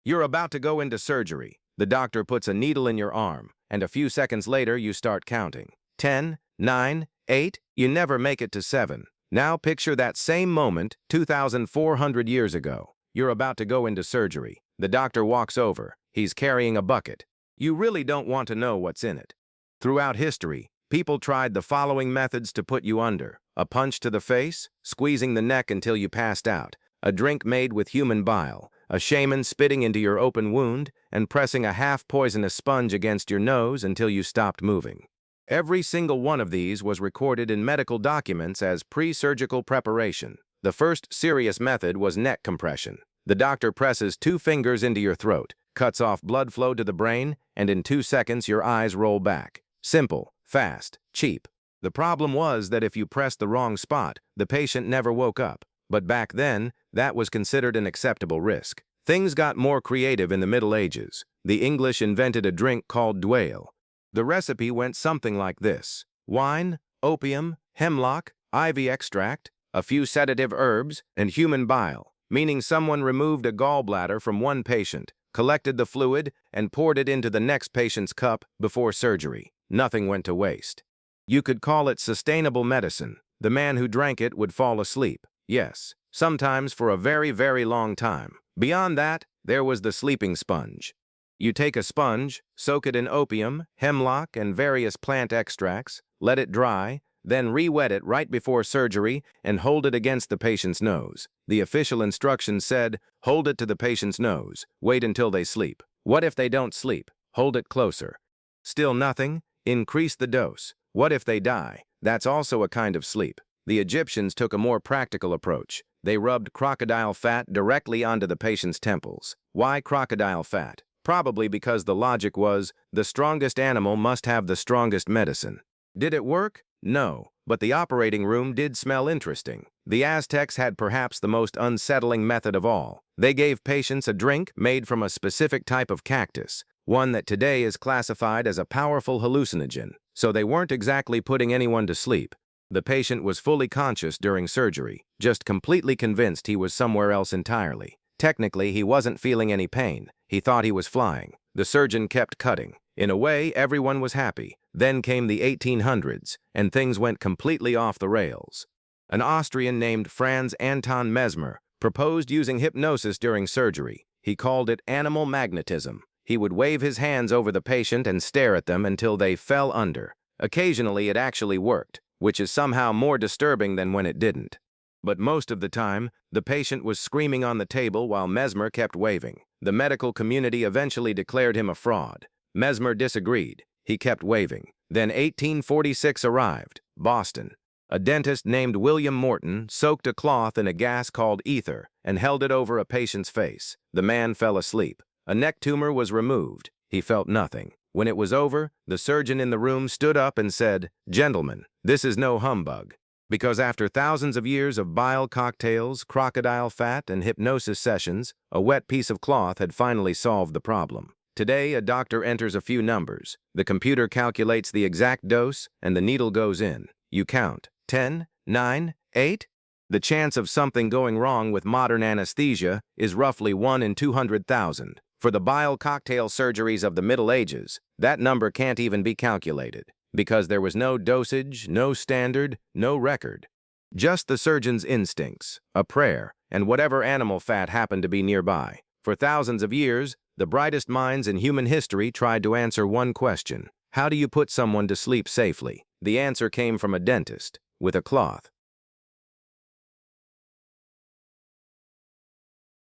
You're about to go into surgery. The doctor puts a needle in your arm, and a few seconds later you start counting. 10, 9, 8, you never make it to 7. Now picture that same moment 2,400 years ago. You're about to go into surgery. The doctor walks over. He's carrying a bucket. You really don't want to know what's in it. Throughout history, people tried the following methods to put you under: a punch to the face, squeezing the neck until you passed out, a drink made with human bile, a shaman spitting into your open wound, and pressing a half-poisonous sponge against your nose until you stopped moving. Every single one of these was recorded in medical documents as pre-surgical preparation. The first serious method was neck compression. The doctor presses 2 fingers into your throat, cuts off blood flow to the brain, and in 2 seconds your eyes roll back. Simple, fast, cheap. The problem was that if you pressed the wrong spot, the patient never woke up. But back then, that was considered an acceptable risk. Things got more creative in the Middle Ages. The English invented a drink called bile. The recipe went something like this: wine, opium, hemlock, ivy extract, a few sedative herbs, and human bile, meaning someone removed a gallbladder from one patient, collected the fluid, and poured it into the next patient's cup before surgery. Nothing went to waste. You could call it sustainable medicine. The man who drank it would fall asleep. Yes, sometimes for a very, very long time. Beyond that, there was the sleeping sponge. You take a sponge, soak it in opium, hemlock, and various plant extracts, let it dry, then re-wet it right before surgery and hold it against the patient's nose. The official instructions said, hold it to the patient's nose, wait until they sleep. What if they don't sleep? Hold it closer. Still nothing? Increase the dose. What if they die? That's also a kind of sleep. The Egyptians took a more practical approach. They rubbed crocodile fat directly onto the patient's temples. Why crocodile fat? Probably because the logic was, the strongest animal must have the strongest medicine. Did it work? No, but the operating room did smell interesting. The Aztecs had perhaps the most unsettling method of all. They gave patients a drink made from a specific type of cactus, one that today is classified as a powerful hallucinogen, so they weren't exactly putting anyone to sleep. The patient was fully conscious during surgery, just completely convinced he was somewhere else entirely. Technically, he wasn't feeling any pain. He thought he was flying. The surgeon kept cutting. In a way, everyone was happy. Then came the 1800s, and things went completely off the rails. An Austrian named Franz Anton Mesmer proposed using hypnosis during surgery. He called it animal magnetism. He would wave his hands over the patient and stare at them until they fell under. Occasionally, it actually worked, which is somehow more disturbing than when it didn't. But most of the time, the patient was screaming on the table while Mesmer kept waving. The medical community eventually declared him a fraud. Mesmer disagreed. He kept waving. Then 1846 arrived, Boston. A dentist named William Morton soaked a cloth in a gas called ether and held it over a patient's face. The man fell asleep. A neck tumor was removed. He felt nothing. When it was over, the surgeon in the room stood up and said, "Gentlemen, this is no humbug." Because after thousands of years of bile cocktails, crocodile fat, and hypnosis sessions, a wet piece of cloth had finally solved the problem. Today, a doctor enters a few numbers. The computer calculates the exact dose, and the needle goes in. You count. 10, 9, 8. The chance of something going wrong with modern anesthesia is roughly 1 in 200,000. For the bile cocktail surgeries of the Middle Ages, that number can't even be calculated, because there was no dosage, no standard, no record. Just the surgeon's instincts, a prayer, and whatever animal fat happened to be nearby. For thousands of years, the brightest minds in human history tried to answer one question: how do you put someone to sleep safely? The answer came from a dentist, with a cloth.